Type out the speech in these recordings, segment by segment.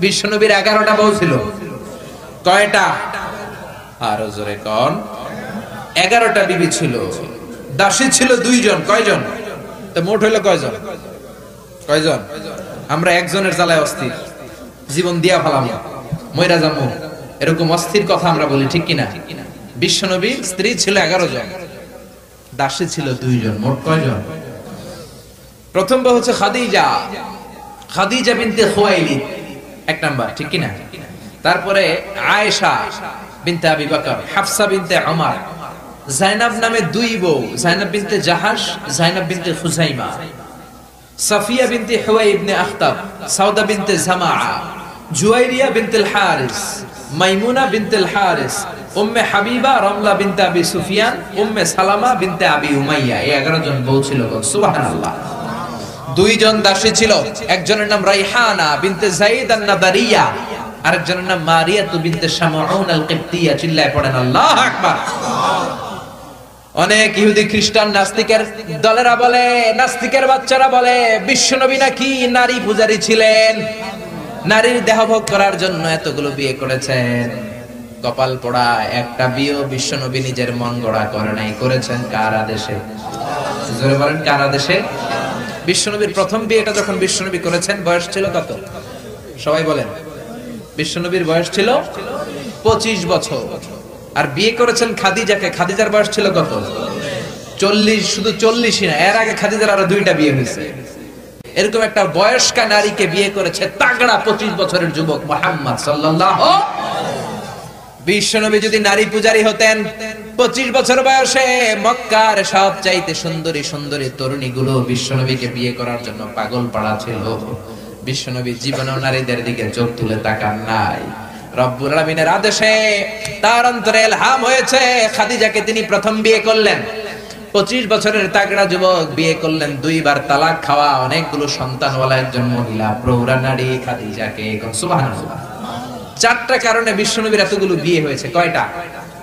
বিশ্বনবীর 11টা বউ ছিল। কয়টা? আরো জোরে কোন? 11টা বিবি ছিল। দাসী ছিল 2 জন। কয়জন? তো মোট হইলো কয়জন? কয়জন? আমরা একজনের জ্বালায় অস্থির, জীবন দিয়া ফেলাম, মইরা যাবো, এরকম অস্থির কথা আমরা বলি, ঠিক কিনা? বিশ্বনবীর স্ত্রী ছিল 11 জন, দাসী ছিল 2 জন। মোট কয়জন? প্রথম বউ হচ্ছে খাদিজা, খাদিজা বিনতে খুয়াইলিদ, 1 নাম্বার, ঠিক কিনা? তারপরে আয়েশা বিনতে আবি বকর, হাফসা বিনতে উমর, জাইনাব নামে 2 বউ, জাইনাব বিনতে জাহাশ, জাইনাব বিনতে খুজাইমা, সাফিয়া বিনতে হুয়াই ইবনে আখতাব, সাউদা বিনতে জামাআ, জুয়াইরিয়া বিনতুল হারিস, মাইমুনা বিনতুল হারিস, উম্মে হাবিবা রমলা বিনতে আবি সুফিয়ান, উম্মে সালামা বিনতে আবি উমাইয়া। এই 11 জন বউ ছিল। সুবহানাল্লাহ। 2 জন দাসী ছিল, একজনের নাম রাইহানা বিনতে যায়েদ আন-নাদারিয়া, আরেকজনের নাম মারিয়া বিনতে শামউন আল-কিবতিয়া। চিল্লায় পড়েন আল্লাহু আকবার। অনেক ইহুদি খ্রিস্টান নাস্তিকের দলেরা বলে, নাস্তিকের বাচ্চারা বলে বিশ্বনবী নাকি নারী পূজারী ছিলেন, নারীর দেহভোগ করার জন্য এতগুলো বিয়ে করেছেন। কপাল পোড়া, একটা বিয়েও বিশ্বনবী নিজের মন গড়া করে নাই, করেছেন কার আদেশে? জোরে বলেন, কার আদেশে? বিশ্বনবীর প্রথম বিয়েটা যখন বিশ্বনবী করেছেন বয়স ছিল কত? সবাই বলেন। বিশ্বনবীর বয়স ছিল 25 বছর। আর বিয়ে করেছেন খাদিজাকে, খাদিজার বয়স ছিল কত? 40। শুধু 40ই না, এর আগে খাদিজার আরো 2টা বিয়ে হয়েছে। এরকম একটা বয়স্কা নারীকে বিয়ে করেছে তাগড়া 25 বছরের যুবক মুহাম্মদ সাল্লাল্লাহু। বিশ্বনবী যদি নারী পূজারী হতেন, 25 বছর বয়সে মক্কার সবচাইতে সুন্দরী সুন্দরী তরুণীগুলো বিশ্বনবীকে বিয়ে করার জন্য পাগল পাড়া ছিল। বিশ্বনবী জীবনেও নারীদের দিকে চোখ তুলে তাকান নাই। রব্বুল আলামিনের আদেশে তার অন্তরে ইলহাম হয়েছে, খাদিজাকে তিনি প্রথম বিয়ে করলেন। 25 বছরের তাগড়া যুবক বিয়ে করলেন, 2 বার তালাক খাওয়া, অনেকগুলো সন্তানওয়ালা একজন মহিলা, প্রৌঢ়া নারী খাদিজাকে। সুবহানাল্লাহ। 4টা কারণে বিশ্বনবীর এতগুলো বিয়ে হয়েছে। কয়টা?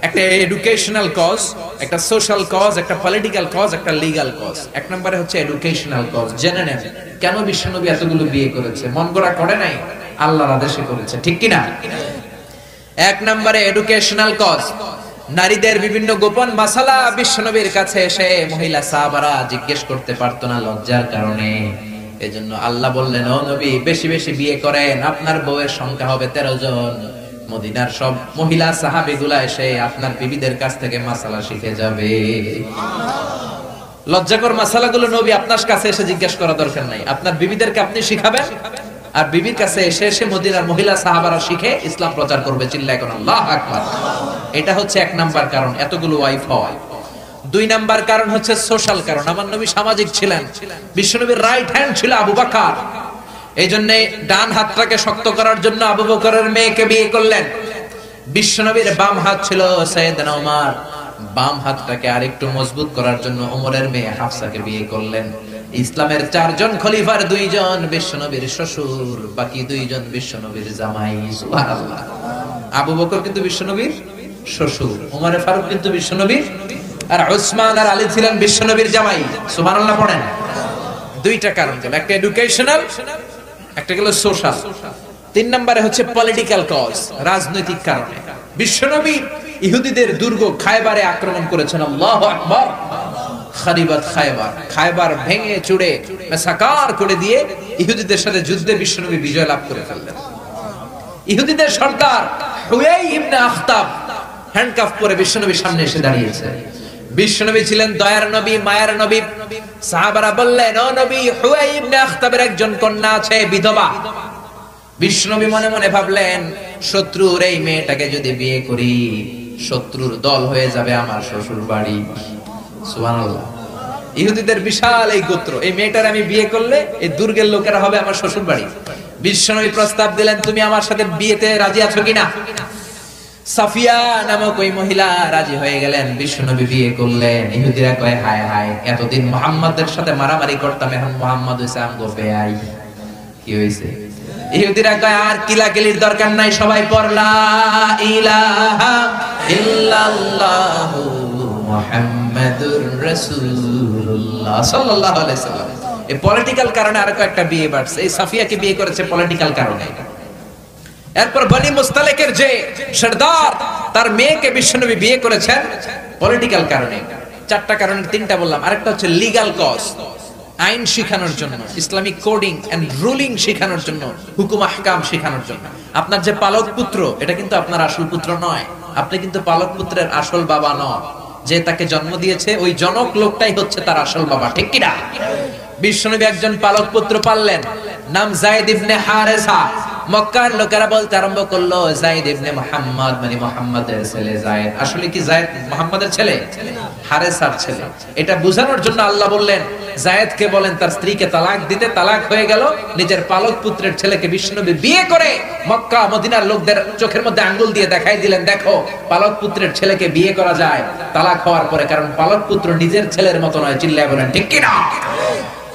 একটা এডুকেশনাল কজ, একটা সোশ্যাল কজ, একটা পলিটিক্যাল কজ, একটা লিগ্যাল কজ। 1 নম্বরে হচ্ছে এডুকেশনাল কজ। জেনে নেন কেন বিশ্বনবী এতগুলো বিয়ে করেছে। মন গড়া করে নাই, আল্লাহর আদেশে করেছে, ঠিক কিনা? 1 নম্বরে এডুকেশনাল কজ। নারীদের বিভিন্ন গোপন মাসালা বিশ্বনবীর কাছে এসে মহিলা সাহাবারা জিজ্ঞেস করতে পারতো না লজ্জার কারণে। এজন্য আল্লাহ বললেন, ও নবী বেশি বেশি বিয়ে করেন, আপনার বউয়ের সংখ্যা হবে 13 জন। মদিনার সব মহিলা সাহাবীগুলা এসে আপনার বিবিদের কাছ থেকে মাসালা শিখে যাবে। লজ্জাকর মাসালাগুলো নবী আপনার কাছে এসে জিজ্ঞেস করা দরকার নাই, আপনার বিবিদেরকে আপনি শিখাবেন, আর বিবির কাছে এসে এসে মদিনার মহিলা সাহাবারা শিখে ইসলাম প্রচার করবে। চিল্লায় কোন আল্লাহু আকবার। এটা হচ্ছে 1 নাম্বার কারণ এতগুলো ওয়াইফ হওয়া। 2 নাম্বার কারণ হচ্ছে সোশ্যাল কারণ। আমার নবী সামাজিক ছিলেন। বিশ্বনবীর রাইট হ্যান্ড ছিল আবু বকর, এই জন্য ডান হাতটাকে শক্ত করার জন্য আবু বকরের মেয়েকে বিয়ে করলেন। বিশ্বনবীর বাম হাত ছিল সাইয়েদনা ওমর, বাম হাতটাকে আরেকটু মজবুত করার জন্য ওমরের মেয়ে হাফসাকে বিয়ে করলেন। ইসলামের 4 জন খলিফার 2 জন বিশ্বনবীর শ্বশুর, বাকি 2 জন বিশ্বনবীর জামাই। সুবহানাল্লাহ। আবু বকর কিন্তু বিশ্বনবীর শ্বশুর, ওমর ফারুক কিন্তু বিশ্বনবীর, আর উসমান আর আলী ছিলেন বিশ্বনবীর জামাই। সুবহানাল্লাহ পড়েন। 2টা কারণ গেল, একটা এডুকেশনাল, একটা গেল সোশ্যাল। 3 নম্বরে হচ্ছে পলিটিক্যাল কজ, রাজনৈতিক কারণে। বিশ্বনবী ইহুদিদের দুর্গ খায়বারে আক্রমণ করেছেন। আল্লাহু আকবার। খারিবাত খায়বার, খায়বার ভেঙে চুড়ে মাসাকার করে দিয়ে ইহুদিদের সাথে যুদ্ধে বিশ্বনবী বিজয় লাভ করে ফেললেন। ইহুদিদের সর্দার হুয়াই ইবনে আখতাব হ্যান্ডকাফ করে বিশ্বনবীর সামনে এসে দাঁড়িয়েছে। বিশ্বনবী ছিলেন দয়ার নবী, মায়ার নবী। সাহাবারা বললেন, ও নবী, হুয়াই ইবনে আখতাবের একজন কন্যা আছে, বিধবা। বিশ্বনবী মনে মনে ভাবলেন, শত্রুর এই মেয়েটাকে যদি বিয়ে করি, শত্রুর দল হয়ে যাবে আমার শ্বশুর বাড়ি। সুবহানাল্লাহ। ইহুদিদের বিশাল এই গোত্র, এই মেয়েটার আমি বিয়ে করলে এই দুর্গের লোকেরা হবে আমার শ্বশুর বাড়ি। বিশ্বনবী প্রস্তাব দিলেন, তুমি আমার সাথে বিয়েতে রাজি আছো কিনা? সাফিয়া নামক ওই মহিলা রাজি হয়ে গেলেন। বিশ্বনবী বিয়ে করলেন। ইহুদিরা কয়, হায় হায়, এতদিন মুহাম্মাদের সাথে মারামারি করতাম, এখন মুহাম্মদ হইছে আমগো বেয়াই। কি হইছে? ইহুদিরা কয়, আর কিলাকিলির দরকার নাই, সবাই পড় লা ইলাহা ইল্লাল্লাহু মুহাম্মাদুর রাসূলুল্লাহ সাল্লাল্লাহু আলাইহি সাল্লাম। এই পলিটিক্যাল কারণে আর একটা বিয়ে বাড়ছে। এই সাফিয়াকে বিয়ে করেছে পলিটিক্যাল কারণে। এরপর বনি মুস্তালিকের যে সরদার, তার মেয়েকে বিশ্বনবী বিয়ে করেছেন পলিটিক্যাল কারণে। চারটা কারণের তিনটা বললাম, আরেকটা হচ্ছে লিগ্যাল কজ, আইন শিখানোর জন্য, ইসলামিক কোডিং এন্ড রুলিং শিখানোর জন্য, হুকুম আহকাম শিখানোর জন্য। আপনার যে পালক পুত্র, এটা কিন্তু আপনার আসল পুত্র নয়, আপনি কিন্তু পালক পুত্রের আসল বাবা নন। যে তাকে জন্ম দিয়েছে ওই জনক লোকটাই হচ্ছে তার আসল বাবা, ঠিক কি না? বিশ্বনবী একজন পালক পুত্র পাললেন, নাম যায়েদ ইবনে হারেসা। মক্কার লোকেরা বলতে আরম্ভ করলো যায়েদ ইবনে মুহাম্মদ, মানে মুহাম্মাদের ছেলে যায়েদ। আসলে কি যায়েদ মুহাম্মাদের ছেলে? হারেসার ছেলে। এটা বোঝানোর জন্য আল্লাহ বললেন যায়েদকে বলেন তার স্ত্রীকে তালাক দিতে। তালাক হয়ে গেল, নিজের পালক পুত্রের ছেলেকে বিশ্বনবী বিয়ে করে মক্কা মদিনার লোকদের চোখের মধ্যে আঙ্গুল দিয়ে দেখাই দিলেন, দেখো পালক পুত্রের ছেলেকে বিয়ে করা যায় তালাক হওয়ার পরে, কারণ পালক পুত্র নিজের ছেলের মতো নয়। চিল্লায় বলেন ঠিক কি না?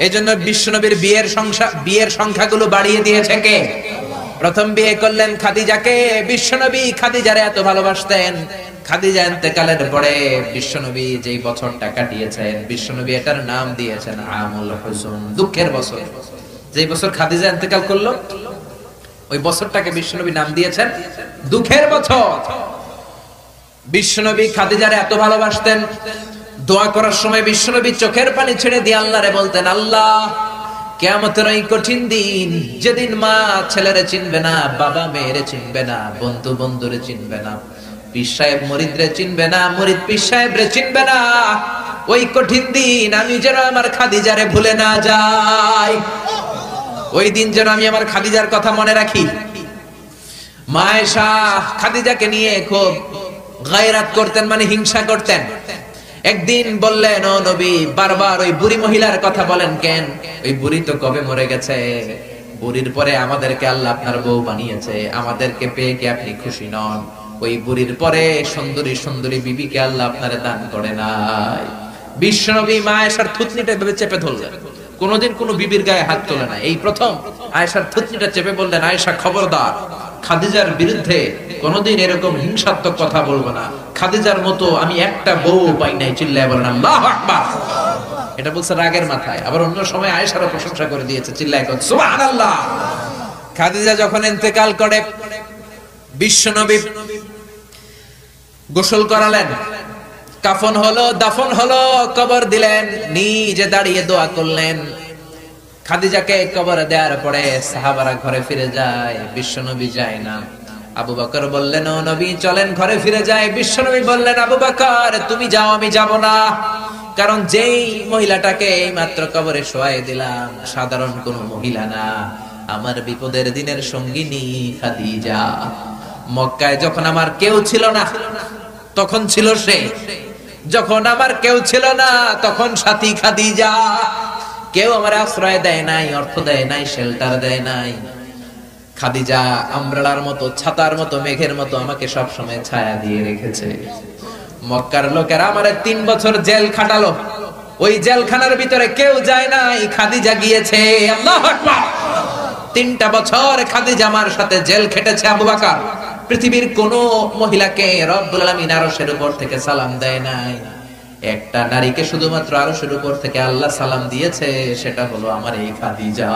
এইজন্য বিশ্বনবীর বিয়ের সংখ্যাগুলো বাড়িয়ে দিয়েছে কে? প্রথম বিয়ে করলেন খাদিজাকে। বিশ্বনবী খাদিজারে এত ভালোবাসতেন, খাদিজা ইন্তেকালের পরে বিশ্বনবী যেই বছরটা কাটিয়েছেন, বিশ্বনবী এটার নাম দিয়েছেন আমুল হুজুন, দুঃখের বছর। যেই বছর খাদিজা ইন্তেকাল করলো ওই বছরটাকে বিশ্বনবী নাম দিয়েছেন দুঃখের বছর। বিশ্বনবী খাদিজারে এত ভালোবাসতেন, দোয়া করার সময় বিশ্বনবী চোখের পানি ছেড়ে দিয়ে আল্লাহরে বলতেন, আল্লাহ কিয়ামতের এই কঠিন দিন, যেদিন মা ছেলেরে চিনবে না, বাবা মেয়েরে চিনবে না, বন্ধু বন্ধুরে চিনবে না, পীর সাহেব মুরিদরে চিনবে না, মুরিদ পীর সাহেবরে চিনবে না, ওই কঠিন দিন আমি যেন আমার খাদিজারে ভুলে না যাই, ওই দিন যেন আমি আমার খাদিজার কথা মনে রাখি। মা আয়েশা খাদিজাকে নিয়ে খুব গায়রাত করতেন, মানে হিংসা করতেন। একদিন বললেন, ও নবী, বারবার ওই বুড়ি মহিলার কথা বলেন কেন? ওই বুড়ি তো কবে মরে গেছে, বুড়ির পরে আমাদেরকে আল্লাহ আপনার বউ বানিয়েছে, আমাদেরকে পেয়ে কি আপনি খুশি নন? ওই বুড়ির পরে সুন্দরী সুন্দরী বিবিকে আল্লাহ আপনারে দান করে নাই। বিশ্বনবী মা আয়েশার থুতনিটা ভেবে চেপে ধরলেন, কোনদিন কোন বিবির গায়ে হাত তোলে না, এই প্রথম আয়েশার থুতনিটা চেপে বললেন, আয়েশা খবরদার, খাদিজার বিরুদ্ধে কোনদিন এরকম হিংসাত্মক কথা বলবো না, খাদিজার মতো আমি একটা বউ পাই নাই। চিল্লায় বলেন আল্লাহু আকবার। এটা বলছে রাগের মাথায়, আবার অন্য সময় আয়েশারও প্রশংসা করে দিয়েছে, চিল্লায় কর সুবহানাল্লাহ। খাদিজা যখন ইন্তেকাল করে বিশ্বনবী গোসল করালেন, কাফন হলো, দাফন হলো, কবর দিলেন, নিজে দাঁড়িয়ে দোয়া করলেন। খাদিজাকে কবরে দেওয়ার পরে সাহাবারা ঘরে ফিরে যায়, বিশ্বনবী যায় না। আবু বকর বললেন, ও নবী চলেন ঘরে ফিরে যায়। বিশ্বনবী বললেন, আবু বকর তুমি যাও, আমি যাব না, কারণ যেই মহিলাটাকে এই মাত্র কবরে শোয়াই দিলাম সাধারণ কোন মহিলা না, আমার বিপদের দিনের সঙ্গিনী খাদিজা। মক্কায় যখন আমার কেউ ছিল না তখন ছিল সে, যখন আমার কেউ ছিল না তখন সাথী খাদিজা। কেউ আমার আশ্রয় দেয় নাই, অর্থ দেয় নাই, শেল্টার দেয় নাই, খাদিজা আমব্রেলার মতো, ছাতার মতো, মেঘের মতো আমাকে সব সময় ছায়া দিয়ে রেখেছে। মক্কার লোকেরা আমারে 3 বছর জেল খাটালো, ওই জেলখানার ভিতরে কেউ যায় নাই, খাদিজা গিয়েছে। আল্লাহু আকবার। 3টা বছর খাদিজা আমার সাথে জেল খেটেছে। আবু বকর পৃথিবীর কোন মহিলাকে রব্বুল আলামিন আরশের উপর থেকে সালাম দেয় নাই, একটা নারীকে শুধুমাত্র আরশের উপর থেকে আল্লাহ সালাম দিয়েছে, সেটা হলো আমার এই খাদিজা।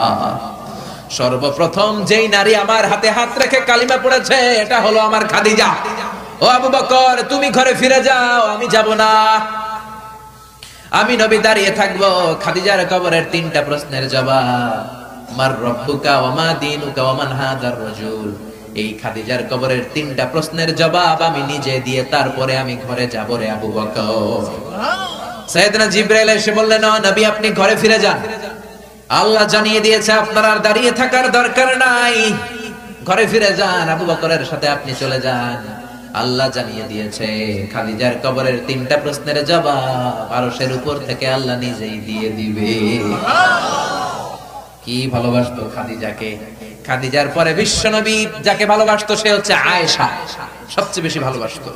সর্বপ্রথম যেই নারী আমার হাতে হাত রেখে কালিমা পড়েছে এটা হলো আমার খাদিজা। ও আবু বকর তুমি ঘরে ফিরে যাও, আমি যাব না, আমি নবী দাঁড়িয়ে থাকবো। খাদিজার কবরের 3টা প্রশ্নের জবাব, মার রব্বুকা ওয়া মা দীনুকা ওয়া মান হাদার রাজুল, এই খাদিজার কবরের 3টা প্রশ্নের জবাব আমি নিজে দিয়ে তারপরে আমি ঘরে যাব রে আবু বকর। সাইয়েদনা জিবরাইল এসে বললেন, ও নবী আপনি ঘরে ফিরে যান, আল্লাহ জানিয়ে দিয়েছে আপনার আর দাঁড়িয়ে থাকার দরকার নাই, ঘরে ফিরে যান, আবু বকরের সাথে আপনি চলে যান। আল্লাহ জানিয়ে দিয়েছে খাদিজার কবরের 3টা প্রশ্নের জবাব আরশের উপর থেকে আল্লাহ নিজেই দিয়ে দিবে। কি ভালোবাসতো খাদিজাকে। খাদিজার পরে বিশ্বনবী যাকে ভালোবাসতো সে হচ্ছে আয়েশা, সবচেয়ে বেশি ভালোবাসতো।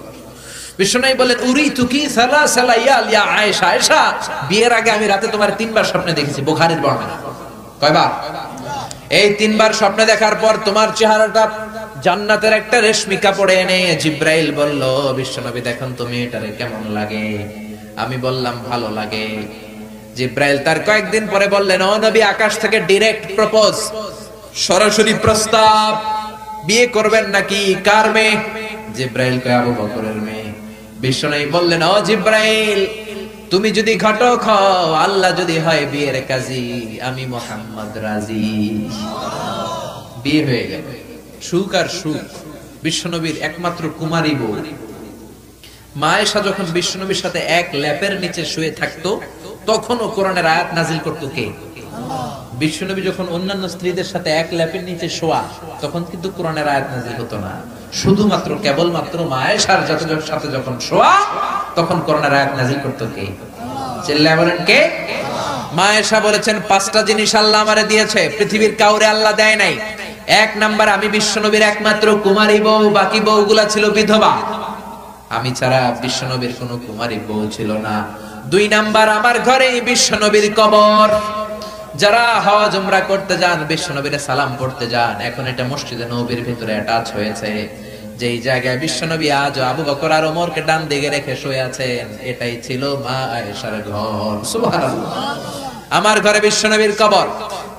বিশ্বনবী বলেন, উরিতু কি সালাসালা ইয়া আয়েশা, আয়েশা বিয়ের আগে আমি রাতে তোমার 3বার স্বপ্নে দেখেছি। বুখারীর বর্ণনা। কয়বার? এই 3বার স্বপ্নে দেখার পর তোমার চেহারাটা জান্নাতের একটা রেশমি কাপড়ে এনে জিবরাইল বলল, বিশ্বনবী দেখুন তুমি এটারে কেমন লাগে? আমি বললাম ভালো লাগে। জিবরাইল তার কয়েকদিন পরে বললেন, ও নবী আকাশ থেকে ডাইরেক্ট প্রপোজ, সরাসরি প্রস্তাব, বিয়ে করবেন নাকি? কার মেয়ে? জিব্রাইল কয় আবু বকরের মেয়ে। বিশ্বনবী বললেন, ও জিব্রাইল, তুমি যদি ঘটক হও, আল্লাহ যদি হয় বিয়ের কাজী, আমি মুহাম্মদ রাজি। বিয়ে হয়ে গেল, সুখ আর সুখ। বিশ্বনবীর একমাত্র কুমারী বউ মা আয়েশা যখন বিশ্বনবীর সাথে এক ল্যাপের নিচে শুয়ে থাকতো, তখনও কোরআনের আয়াত নাজিল করতো কে? বিশ্বনবী যখন অন্যান্য স্ত্রীদের সাথে এক ল্যাপের নিচে শোয়া, তখন কিন্তু কোরআনের আয়াত নাজিল হতো না। শুধুমাত্র কেবলমাত্র মা আয়েশার সাথে যখন শোয়া, তখন কোরআনের আয়াত নাজিল করতো কে? চিল্লায় বলেন কে? মা আয়েশা বলেছেন, 5টা জিনিস আল্লাহ আমারে দিয়েছে, পৃথিবীর কাউরে আল্লাহ দেয় নাই। 1 নাম্বার, আমি বিশ্বনবীর একমাত্র কুমারী বউ, বাকি বউগুলা ছিল বিধবা। আমি ছাড়া বিশ্বনবীর কোনো কুমারী বউ ছিল না। 2 নাম্বার, আমার ঘরেই বিশ্বনবীর কবর। যারা হজ উমরা করতে যান, বিশ্বনবীর সালাম পড়তে যান, এখন এটা মসজিদে নববীর ভিতরে অ্যাটাচ হয়েছে। যেই জায়গায় বিশ্বনবী আজ আবু বকর আর ওমরকে ডান দিকে রেখে শুয়ে আছেন, এটাই ছিল মা আয়েশার ঘর। সুবহানাল্লাহ। আমার ঘরে বিশ্বনবীর কবর।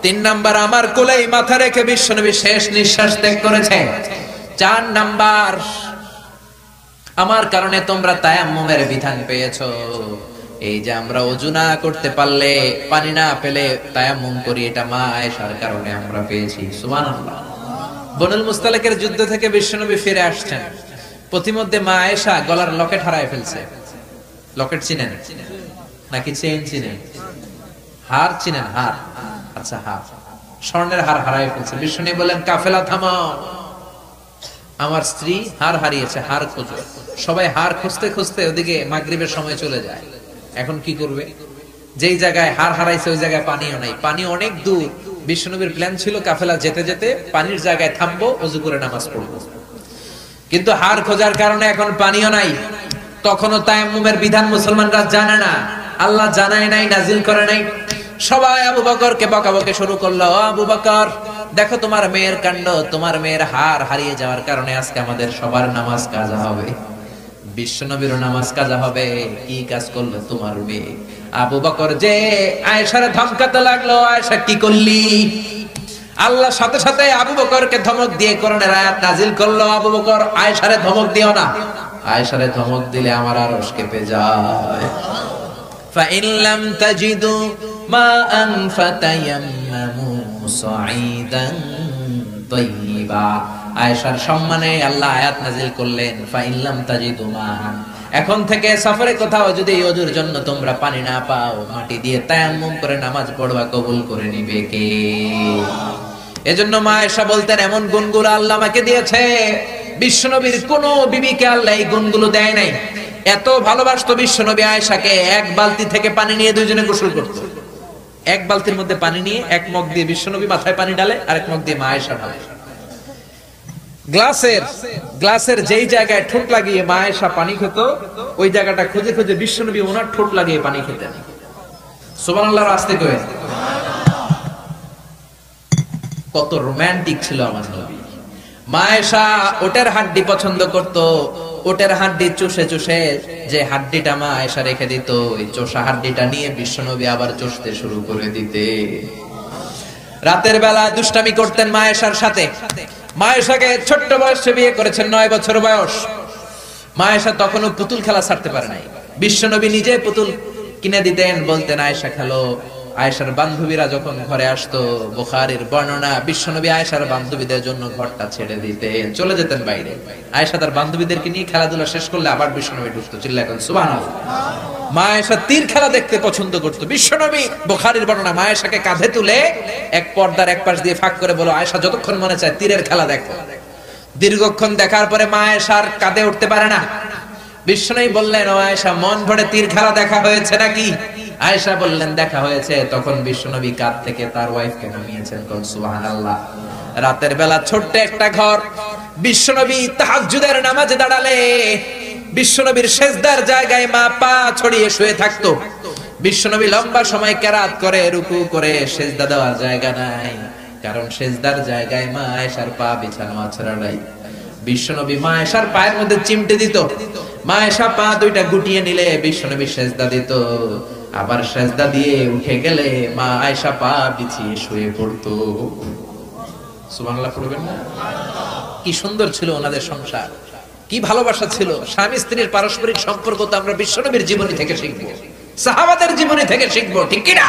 3 নাম্বার, আমার কোলেই মাথা রেখে বিশ্বনবী শেষ নিঃশ্বাস ত্যাগ করেছে। 4 নাম্বার, আমার কারণে তোমরা তায়াম্মুমের বিধান পেয়েছো। এই যে আমরা ওযু না করতে পারলে, পানি না পেলে তায়াম্মুম করি, এটা মা আয়েশার কারণে আমরা পেয়েছি। সুবহানাল্লাহ। বনুল মুস্তালিকের যুদ্ধ থেকে বিশ্বনবী ফিরে আসছেন, পথিমধ্যে মা আয়েশা গলার লকেট হারায় ফেলছে। লকেট চিনেন নাকি চেইন চিনেন? হার চিনেন? হার, আচ্ছা হার, স্বর্ণের হার হারায় ফেলছে। বিশ্বনবী বলেন, কাফেলা থামাও, আমার স্ত্রী হার হারিয়েছে, হার খোঁজো। সবাই হার খুঁজতে খুঁজতে ওদিকে মাগরিবের সময় চলে যায়। এখন কি করবে? যেই জায়গায় হার হারাইছে ওই জায়গায় পানিও নাই, পানি অনেক দূর। বিশ্বনবীর প্ল্যান ছিল কাফেলা যেতে যেতে পানির জায়গায় থামবো, ওযু করে নামাজ পড়বো। কিন্তু হার খোঁজার কারণে এখন পানিও নাই। তখনও তায়াম্মুমের বিধান মুসলমানরা জানে না, আল্লাহ জানায় নাই, নাজিল করে নাই। সবাই আবু বকরকে বকাবকি শুরু করলো, ও আবু বকর, দেখো তোমার মেয়ের কাণ্ড, তোমার মেয়ের হার হারিয়ে যাওয়ার কারণে আজকে আমাদের সবার নামাজ কাজা হবে, বিশ্বনবীর নামাজ কাজা হবে। কি কাজ করলো তোমার মেয়ে? আবু বকর যে আয়েশারে ধমকাতে লাগলো, আয়েশা কি করলি? আল্লাহ সাথে সাথে আবু বকরকে ধমক দিয়ে কোরআনের আয়াত নাজিল করলো, আবু বকর আয়েশারে ধমক দিও না, আয়েশারে ধমক দিলে আমার আরশ কেঁপে যায়। فإن لم تجدوا ماء فتيمموا صعيدا طيبا। আয়েশার সম্মানে আল্লাহ আয়াত নাজিল করলেন, فإن لم تجدوا ماء, এখন থেকে সফরে কোথাও যদি ওযুর জন্য তোমরা পানি না পাও, মাটি দিয়ে তায়াম্মুম করে নামাজ পড়বা, কবুল করে নিবে কে? এজন্য মা আয়েশা বলতেন, এমন গুণগুলো আল্লাহ আমাকে দিয়েছে, বিশ্বনবীর কোন বিবিকে আল্লাহ এই গুণগুলো দেয় নাই। এত ভালোবাসতো বিশ্বনবী আয়েশাকে, 1 বালতি থেকে পানি নিয়ে দুইজনে গোসল করত। 1 বালতির মধ্যে পানি নিয়ে 1 মগ দিয়ে বিশ্বনবী মাথায় পানি ঢালে, আর 1 মগ দিয়ে মা আয়েশা ঢালে। গ্লাসের যেই জায়গায় ঠোঁট লাগিয়ে মা আয়েশা পানি খেত, ওই জায়গাটা খুঁজে খুঁজে বিশ্বনবী ওনার ঠোঁট লাগিয়ে পানি খেতেন। সুবহানাল্লাহ। আস্তে করে কত রোমান্টিক ছিল আমার নবী। মা আয়েশা ওটের হাড্ডি পছন্দ করত, ওটের হাড্ডি চুষে চুষে যে হাড্ডিটা মা আয়েশা রেখে দিত, ওই চোষা হাড্ডিটা নিয়ে বিশ্বনবী আবার চুষতে শুরু করে দিতে। রাতের বেলা দুষ্টামি করতেন মা আয়েশার সাথে। মা আয়েশাকে ছোট্ট বয়সে বিয়ে করেছেন, 9 বছর বয়স। মা আয়েশা তখনও পুতুল খেলা ছাড়তে পারে নাই। বিশ্বনবী নিজে পুতুল কিনে দিতেন, বলতেন আয়েশা খেলো। আয়েশার বান্ধবীরা যখন ঘরে আসতো, বুখারীর বর্ণনা, বিশ্বনবী আয়েশার বান্ধবীদের জন্য ঘরটা ছেড়ে দিতেন, চলে যেতেন বাইরে। আয়েশা তার বান্ধবীদেরকে নিয়ে খেলাধুলা শেষ করলে আবার বিশ্বনবী ঢুকতো। চিল্লায় বলেন সুবহানাল্লাহ। মা আয়েশা তীর খেলা দেখতে পছন্দ করতো। বিশ্বনবী, বুখারীর বর্ণনা, মা আয়েশাকে কাঁধে তুলে এক পর্দার এক পাশ দিয়ে ফাঁক করে বলো, আয়েশা যতক্ষণ মনে চায় তীরের খেলা দেখো। দীর্ঘক্ষণ দেখার পরে মা আয়েশার কাঁধে উঠতে পারে না। বিশ্বনবী বললেন, ও আয়েশা, মন ভরে তীর খেলা দেখা হয়েছে নাকি? আয়েশা বললেন, দেখা হয়েছে। তখন বিশ্বনবী কাঁধ থেকে তার ওয়াইফকে নামিয়েছেন। সুবহানাল্লাহ। রাতের বেলা ছোট্ট একটা ঘর, বিশ্বনবী তাহাজ্জুদের নামাজে দাঁড়ালে বিশ্বনবীর সেজদার জায়গায় মা পা ছড়িয়ে শুয়ে থাকতো। বিশ্বনবী লম্বা সময় কেরাত করে, রুকু করে, সেজদা দেওয়ার জায়গা নাই, কারণ সেজদার জায়গায় মা আয়েশার পা বিছানো আছড়া নাই। বিশ্বনবী মা আয়েশার পায়ের মধ্যে চিমটে দিত। মা আয়েশা পা দুইটা গুটিয়ে নিলে বিশ্বনবী সেজদা দিত। আবার সেজদা দিয়ে উঠে গেলে মা আয়েশা পা বিছিয়ে শুয়ে পড়তো। সুবহানাল্লাহ পড়বেন না? কি সুন্দর ছিল ওনাদের সংসার, কি ভালোবাসা ছিল। স্বামী স্ত্রীর পারস্পরিক সম্পর্ক তো আমরা বিশ্বনবীর জীবনী থেকে শিখবো, সাহাবাদের জীবনী থেকে শিখবো, ঠিক কি না?